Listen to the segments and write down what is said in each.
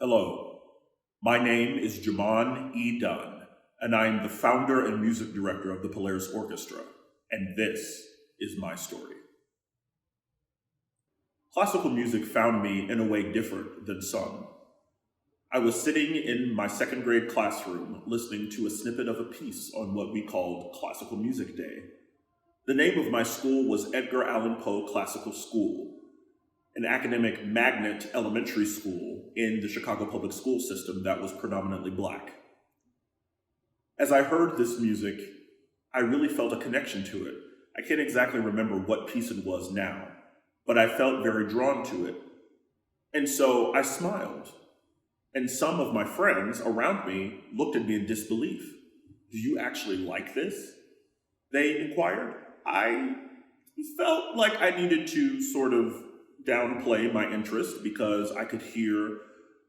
Hello, my name is Jaman E. Dunn, and I am the founder and music director of the Polaris Orchestra, and this is my story. Classical music found me in a way different than some. I was sitting in my second grade classroom listening to a snippet of a piece on what we called Classical Music Day. The name of my school was Edgar Allan Poe Classical School, an academic magnet elementary school in the Chicago public school system that was predominantly black. As I heard this music, I really felt a connection to it. I can't exactly remember what piece it was now, but I felt very drawn to it. And so I smiled. And some of my friends around me looked at me in disbelief. "Do you actually like this?" they inquired. I felt like I needed to sort of downplay my interest because I could hear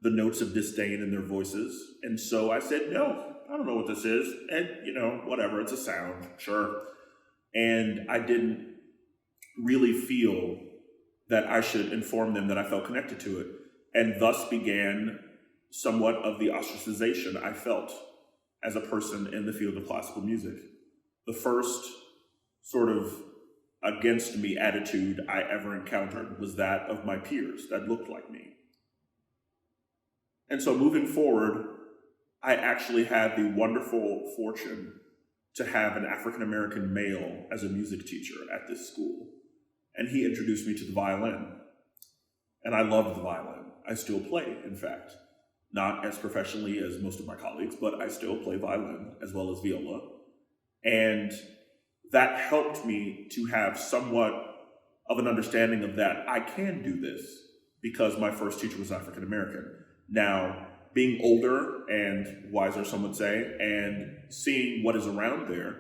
the notes of disdain in their voices. And so I said, "No, I don't know what this is. And, whatever, it's a sound, sure." And I didn't really feel that I should inform them that I felt connected to it. And thus began somewhat of the ostracization I felt as a person in the field of classical music. The first sort of against me attitude I ever encountered was that of my peers that looked like me. And so moving forward, I actually had the wonderful fortune to have an African American male as a music teacher at this school. And he introduced me to the violin. And I loved the violin. I still play, in fact. Not as professionally as most of my colleagues, but I still play violin as well as viola. And that helped me to have somewhat of an understanding of that I can do this because my first teacher was African American. Now, being older and wiser, some would say, and seeing what is around there,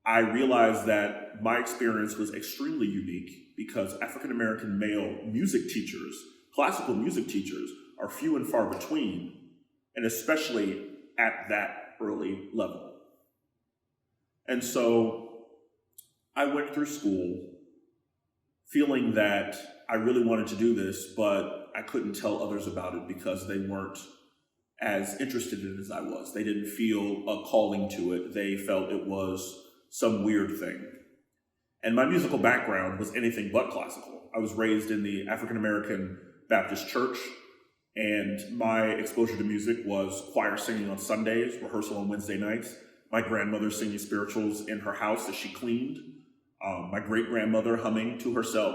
I realized that my experience was extremely unique because African American male music teachers, classical music teachers, are few and far between, and especially at that early level. And so I went through school feeling that I really wanted to do this, but I couldn't tell others about it because they weren't as interested in it as I was. They didn't feel a calling to it. They felt it was some weird thing. And my musical background was anything but classical. I was raised in the African American Baptist church, and my exposure to music was choir singing on Sundays, rehearsal on Wednesday nights, my grandmother singing spirituals in her house as she cleaned, my great-grandmother humming to herself.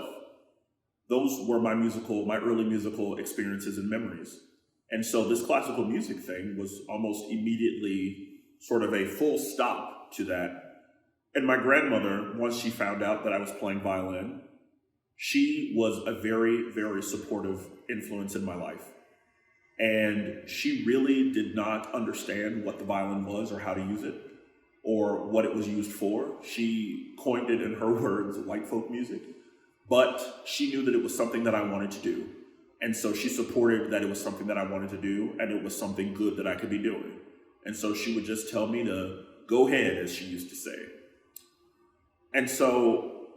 Those were my early musical experiences and memories. And so this classical music thing was almost immediately sort of a full stop to that. And my grandmother, once she found out that I was playing violin, she was a very, very supportive influence in my life. And she really did not understand what the violin was or how to use it or what it was used for. She coined it, in her words, white folk music, but she knew that it was something that I wanted to do. And so she supported that it was something that I wanted to do and it was something good that I could be doing. And so she would just tell me to go ahead, as she used to say. And so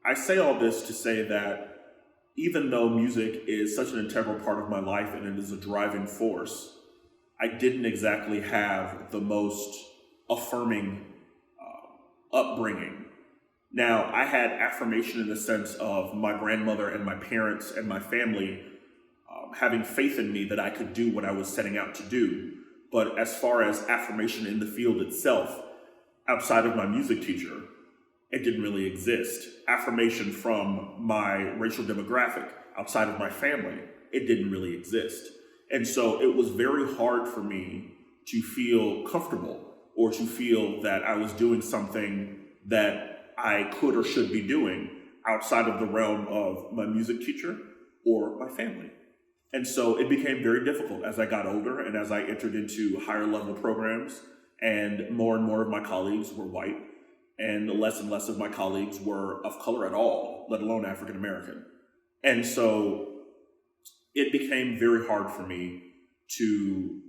I say all this to say that even though music is such an integral part of my life and it is a driving force, I didn't exactly have the most affirming upbringing. Now, I had affirmation in the sense of my grandmother and my parents and my family having faith in me that I could do what I was setting out to do. But as far as affirmation in the field itself, outside of my music teacher, it didn't really exist. Affirmation from my racial demographic, outside of my family, it didn't really exist. And so it was very hard for me to feel comfortable or to feel that I was doing something that I could or should be doing outside of the realm of my music teacher or my family. And so it became very difficult as I got older and as I entered into higher level programs, and more of my colleagues were white, and less of my colleagues were of color at all, let alone African American. And so it became very hard for me to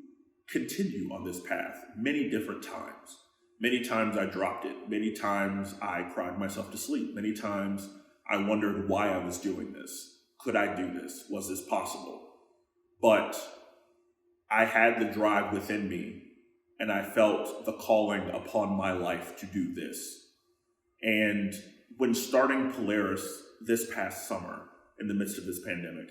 continue on this path many different times. Many times I dropped it. Many times I cried myself to sleep. Many times I wondered why I was doing this. Could I do this? Was this possible? But I had the drive within me, and I felt the calling upon my life to do this. And when starting Polaris this past summer, in the midst of this pandemic,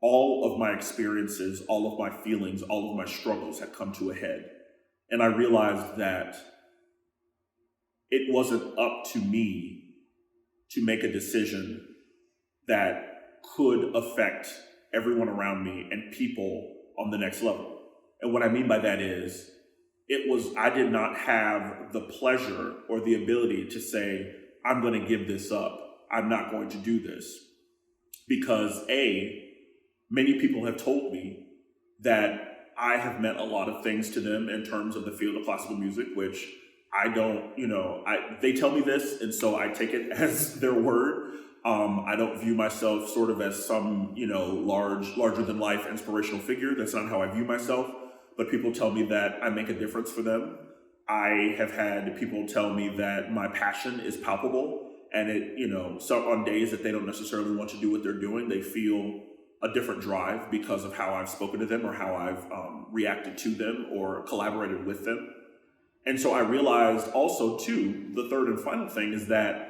all of my experiences, all of my feelings, all of my struggles had come to a head. And I realized that it wasn't up to me to make a decision that could affect everyone around me and people on the next level. And what I mean by that is, I did not have the pleasure or the ability to say, I'm going to give this up. I'm not going to do this. Because many people have told me that I have meant a lot of things to them in terms of the field of classical music, which I don't, they tell me this, and so I take it as their word. I don't view myself sort of as some, larger than life inspirational figure. That's not how I view myself. But people tell me that I make a difference for them. I have had people tell me that my passion is palpable, and so on days that they don't necessarily want to do what they're doing, they feel a different drive because of how I've spoken to them or how I've reacted to them or collaborated with them. And so I realized also too, the third and final thing is that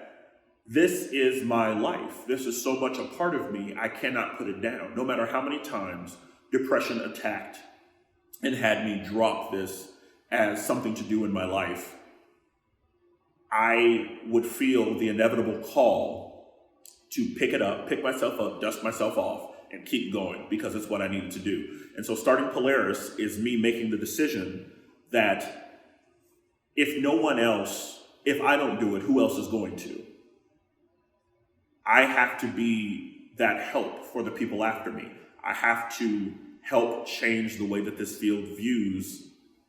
this is my life. This is so much a part of me, I cannot put it down. No matter how many times depression attacked and had me drop this as something to do in my life, I would feel the inevitable call to pick it up, pick myself up, dust myself off, and keep going because it's what I needed to do. And so starting Polaris is me making the decision that if I don't do it, who else is going to? I have to be that help for the people after me. I have to help change the way that this field views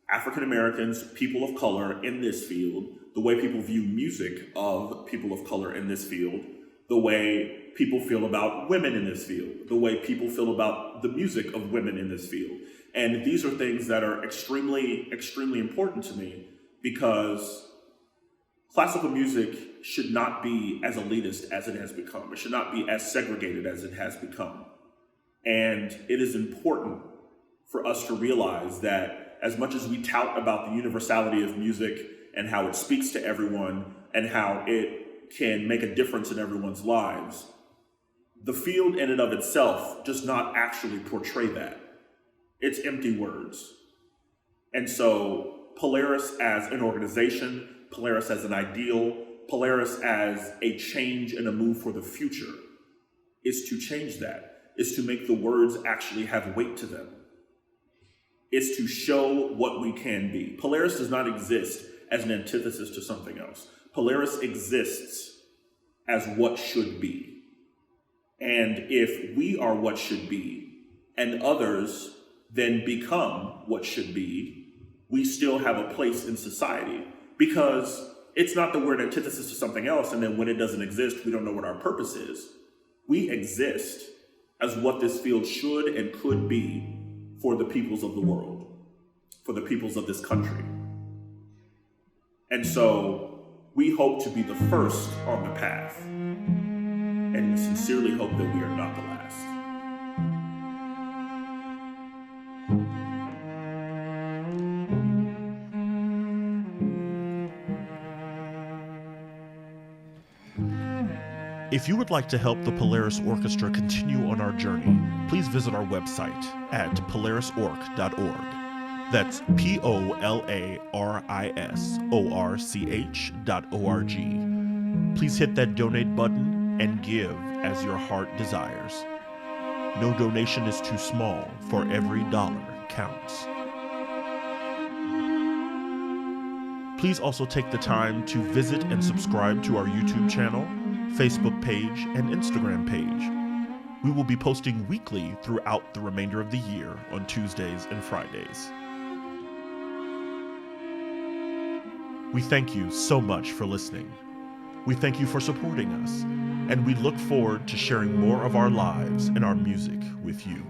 African Americans, people of color in this field, the way people view music of people of color in this field, the way people feel about women in this field, the way people feel about the music of women in this field. And these are things that are extremely, extremely important to me because classical music should not be as elitist as it has become. It should not be as segregated as it has become. And it is important for us to realize that as much as we tout about the universality of music and how it speaks to everyone and how it can make a difference in everyone's lives, the field in and of itself does not actually portray that. It's empty words. And so Polaris as an organization, Polaris as an ideal, Polaris as a change and a move for the future is to change that. Is to make the words actually have weight to them. Is to show what we can be. Polaris does not exist as an antithesis to something else. Polaris exists as what should be. And if we are what should be, and others then become what should be, we still have a place in society. Because it's not that we're an antithesis to something else, and then when it doesn't exist, we don't know what our purpose is. We exist as what this field should and could be for the peoples of the world, for the peoples of this country. And so we hope to be the first on the path, and sincerely hope that we are not the last. If you would like to help the Polaris Orchestra continue on our journey, please visit our website at polarisorch.org. That's POLARISORCH.org. Please hit that donate button and give as your heart desires. No donation is too small, for every dollar counts. Please also take the time to visit and subscribe to our YouTube channel, Facebook page, and Instagram page. We will be posting weekly throughout the remainder of the year on Tuesdays and Fridays. We thank you so much for listening. We thank you for supporting us, and we look forward to sharing more of our lives and our music with you.